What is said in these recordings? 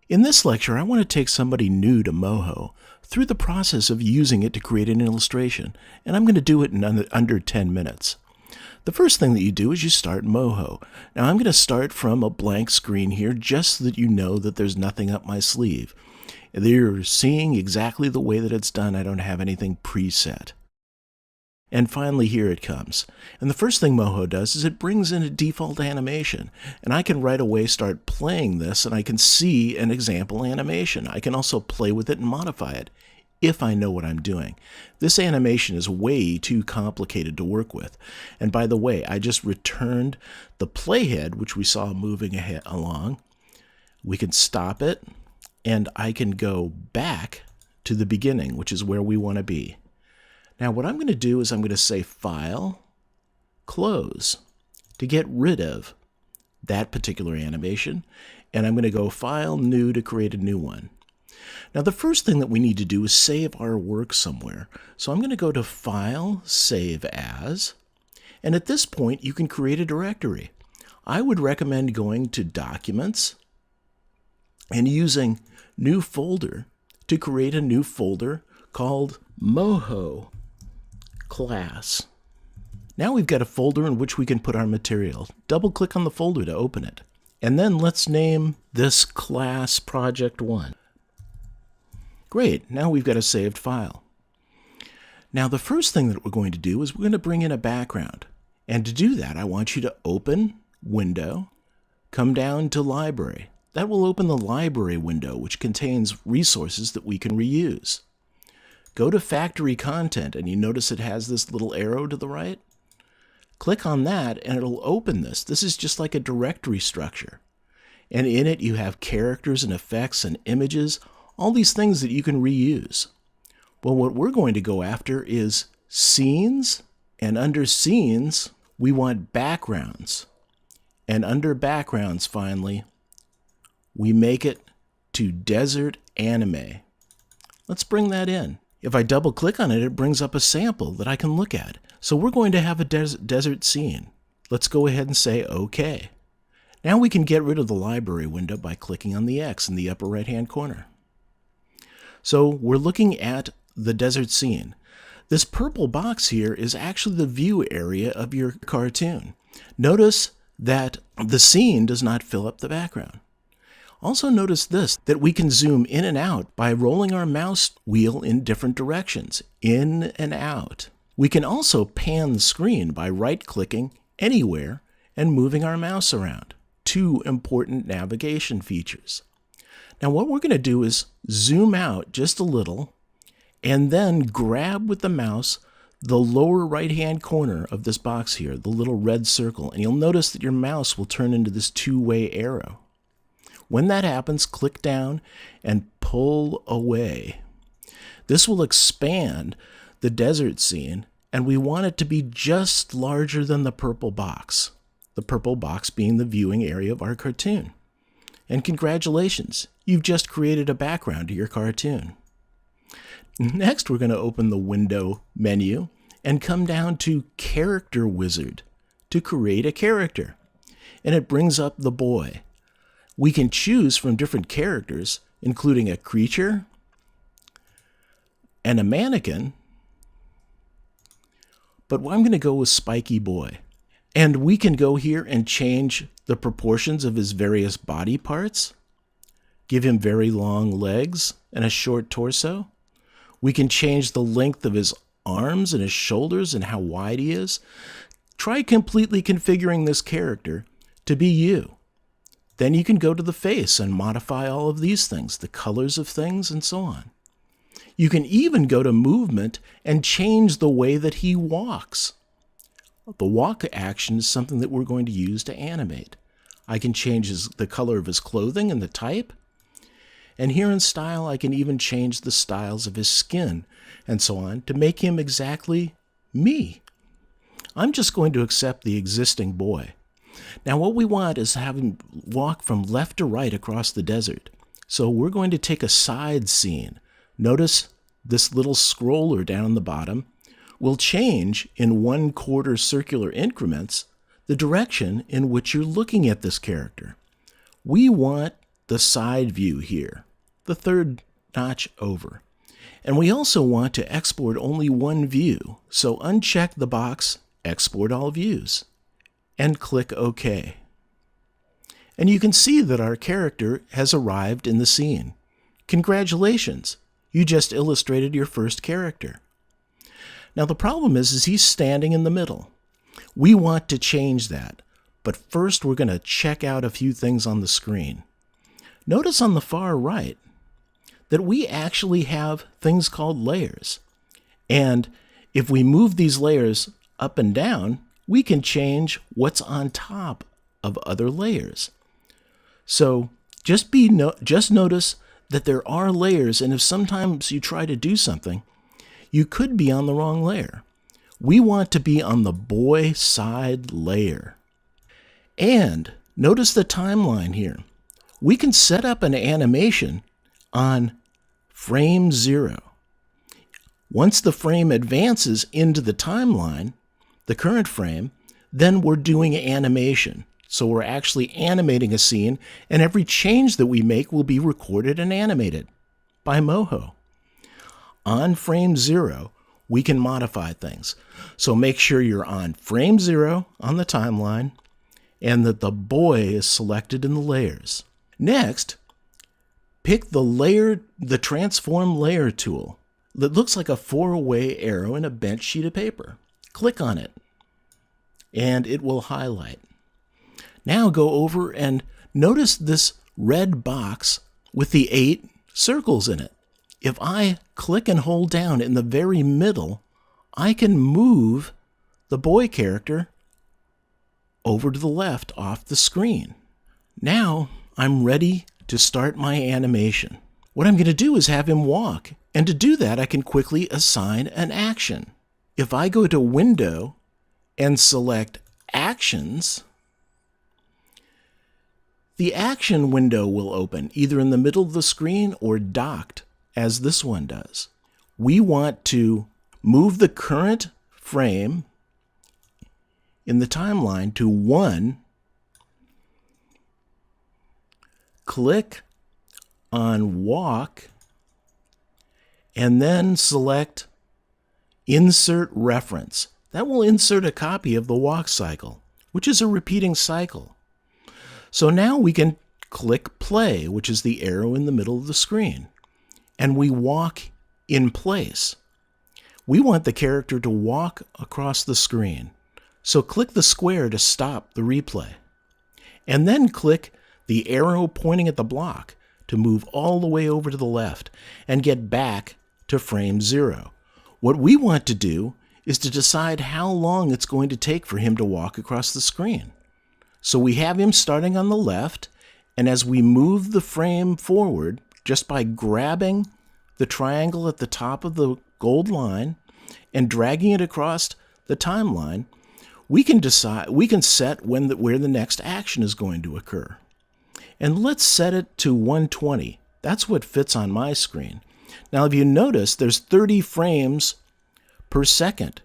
In this lecture, I want to take somebody new to Moho through the process of using it to create an illustration, and I'm going to do it in under 10 minutes. The first thing that you do is you start Moho. Now I'm going to start from a blank screen here just so that you know that there's nothing up my sleeve. You're seeing exactly the way that it's done. I don't have anything preset. And finally, here it comes. And the first thing Moho does is it brings in a default animation. And I can right away start playing this, and I can see an example animation. I can also play with it and modify it if I know what I'm doing. This animation is way too complicated to work with. And by the way, I just returned the playhead, which we saw moving along. We can stop it, and I can go back to the beginning, which is where we want to be. Now what I'm going to do is I'm going to say File, Close, to get rid of that particular animation, and I'm going to go File, New to create a new one. Now the first thing that we need to do is save our work somewhere. So I'm going to go to File, Save As, and at this point you can create a directory. I would recommend going to Documents and using New Folder to create a new folder called Moho Class. Now we've got a folder in which we can put our material. Double click on the folder to open it. And then let's name this class Project 1. Great, now we've got a saved file. Now the first thing that we're going to do is we're going to bring in a background. And to do that, I want you to open Window, come down to Library. That will open the Library window, which contains resources that we can reuse. Go to Factory Content, and you notice it has this little arrow to the right. Click on that, and it'll open this. This is just like a directory structure. And in it, you have characters and effects and images, all these things that you can reuse. Well, what we're going to go after is Scenes, and under Scenes, we want Backgrounds. And under Backgrounds, finally, we make it to Desert Anime. Let's bring that in. If I double click on it, it brings up a sample that I can look at. So we're going to have a desert scene. Let's go ahead and say OK. Now we can get rid of the library window by clicking on the X in the upper right hand corner. So we're looking at the desert scene. This purple box here is actually the view area of your cartoon. Notice that the scene does not fill up the background. Also notice this, that we can zoom in and out by rolling our mouse wheel in different directions, in and out. We can also pan the screen by right-clicking anywhere and moving our mouse around. Two important navigation features. Now what we're going to do is zoom out just a little and then grab with the mouse the lower right-hand corner of this box here, the little red circle, and you'll notice that your mouse will turn into this two-way arrow. When that happens, click down and pull away. This will expand the desert scene, and we want it to be just larger than the purple box being the viewing area of our cartoon. And congratulations, you've just created a background to your cartoon. Next, we're going to open the Window menu and come down to Character Wizard to create a character. And it brings up the boy. We can choose from different characters, including a creature and a mannequin, but I'm going to go with Spiky Boy. And we can go here and change the proportions of his various body parts, give him very long legs and a short torso. We can change the length of his arms and his shoulders and how wide he is. Try completely configuring this character to be you. Then you can go to the face and modify all of these things, the colors of things, and so on. You can even go to movement and change the way that he walks. The walk action is something that we're going to use to animate. I can change the color of his clothing and the type. And here in style, I can even change the styles of his skin and so on to make him exactly me. I'm just going to accept the existing boy. Now what we want is to have him walk from left to right across the desert. So we're going to take a side scene. Notice this little scroller down the bottom will change in 1/4 circular increments the direction in which you're looking at this character. We want the side view here, the third notch over. And we also want to export only one view, so uncheck the box, Export All Views, and click OK. And you can see that our character has arrived in the scene. Congratulations! You just illustrated your first character. Now the problem is he's standing in the middle. We want to change that, but first we're going to check out a few things on the screen. Notice on the far right that we actually have things called layers. And if we move these layers up and down, we can change what's on top of other layers. So just notice that there are layers, and if sometimes you try to do something, you could be on the wrong layer. We want to be on the boy side layer. And notice the timeline here. We can set up an animation on frame 0. Once the frame advances into the timeline, the current frame, then we're doing animation. So we're actually animating a scene, and every change that we make will be recorded and animated by Moho. On frame 0, we can modify things. So make sure you're on frame 0 on the timeline and that the boy is selected in the layers. Next, pick the transform layer tool that looks like a 4-way arrow in a bent sheet of paper. Click on it and it will highlight. Now go over and notice this red box with the 8 circles in it. If I click and hold down in the very middle, I can move the boy character over to the left off the screen. Now I'm ready to start my animation. What I'm going to do is have him walk, and to do that I can quickly assign an action. If I go to Window and select Actions, the action window will open either in the middle of the screen or docked, as this one does. We want to move the current frame in the timeline to 1, click on Walk, and then select Insert Reference. That will insert a copy of the walk cycle, which is a repeating cycle. So now we can click Play, which is the arrow in the middle of the screen, and we walk in place. We want the character to walk across the screen. So click the square to stop the replay, and then click the arrow pointing at the block to move all the way over to the left and get back to frame 0. What we want to do is to decide how long it's going to take for him to walk across the screen. So we have him starting on the left, and as we move the frame forward, just by grabbing the triangle at the top of the gold line and dragging it across the timeline, we can set where the next action is going to occur. And let's set it to 120. That's what fits on my screen. Now, if you notice, there's 30 frames per second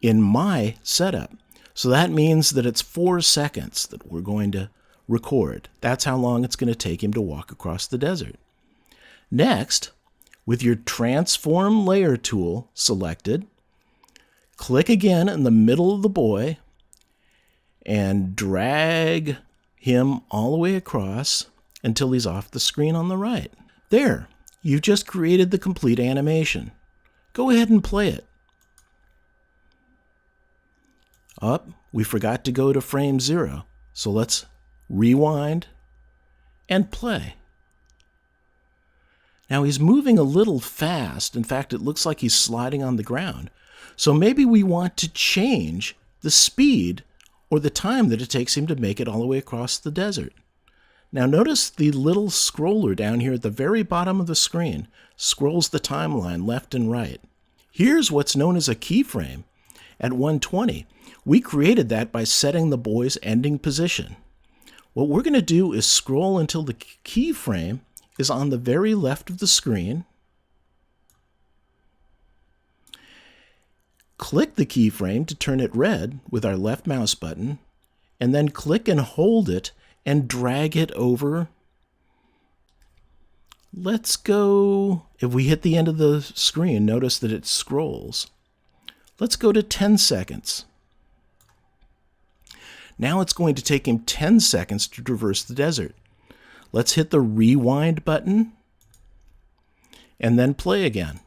in my setup. So that means that it's 4 seconds that we're going to record. That's how long it's going to take him to walk across the desert. Next, with your Transform Layer tool selected, click again in the middle of the boy and drag him all the way across until he's off the screen on the right. There, you've just created the complete animation. Go ahead and play it. We forgot to go to frame 0, so let's rewind and play. Now he's moving a little fast. In fact, it looks like he's sliding on the ground. So maybe we want to change the speed or the time that it takes him to make it all the way across the desert. Now notice the little scroller down here at the very bottom of the screen scrolls the timeline left and right. Here's what's known as a keyframe at 120. We created that by setting the boy's ending position. What we're going to do is scroll until the keyframe is on the very left of the screen. Click the keyframe to turn it red with our left mouse button, and then click and hold it and drag it over Let's go, if we hit the end of the screen, notice that it scrolls. Let's go to 10 seconds. Now it's going to take him 10 seconds to traverse the desert. Let's hit the rewind button and then play again.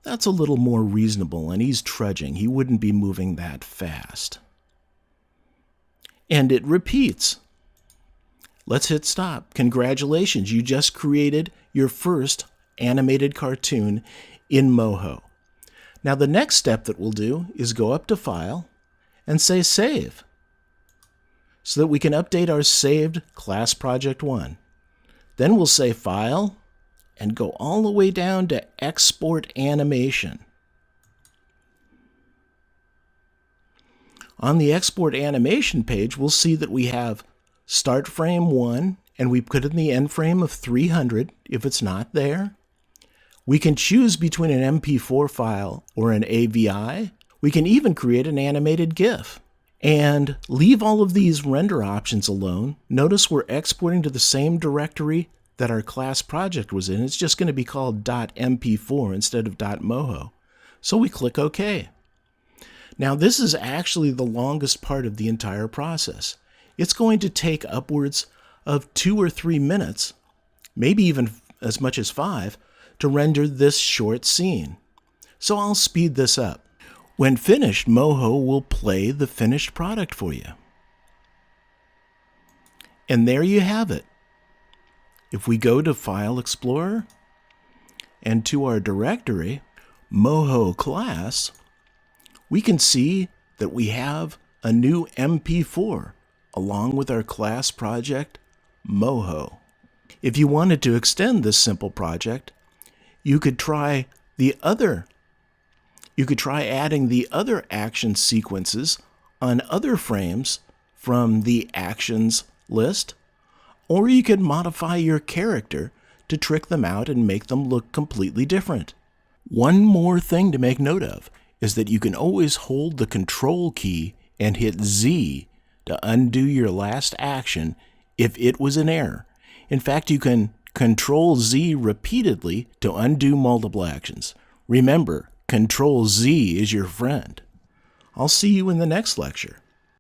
That's a little more reasonable, and he's trudging. He wouldn't be moving that fast. And it repeats. Let's hit stop. Congratulations, you just created your first animated cartoon in Moho. Now the next step that we'll do is go up to File and say Save, so that we can update our saved Class Project 1. Then we'll say File and go all the way down to Export Animation. On the Export Animation page, we'll see that we have Start Frame 1, and we put in the end frame of 300 if it's not there. We can choose between an MP4 file or an AVI. We can even create an animated GIF. And leave all of these render options alone. Notice we're exporting to the same directory that our class project was in. It's just going to be called .mp4 instead of .moho. So we click OK. Now this is actually the longest part of the entire process. It's going to take upwards of 2 or 3 minutes, maybe even as much as 5, to render this short scene. So I'll speed this up. When finished, Moho will play the finished product for you. And there you have it. If we go to File Explorer and to our directory, Moho Class, we can see that we have a new MP4 along with our class project, Moho. If you wanted to extend this simple project, you could try adding the other action sequences on other frames from the actions list, or you could modify your character to trick them out and make them look completely different. One more thing to make note of is that you can always hold the Control key and hit Z to undo your last action if it was an error. In fact, you can Control Z repeatedly to undo multiple actions. Remember, Control Z is your friend. I'll see you in the next lecture.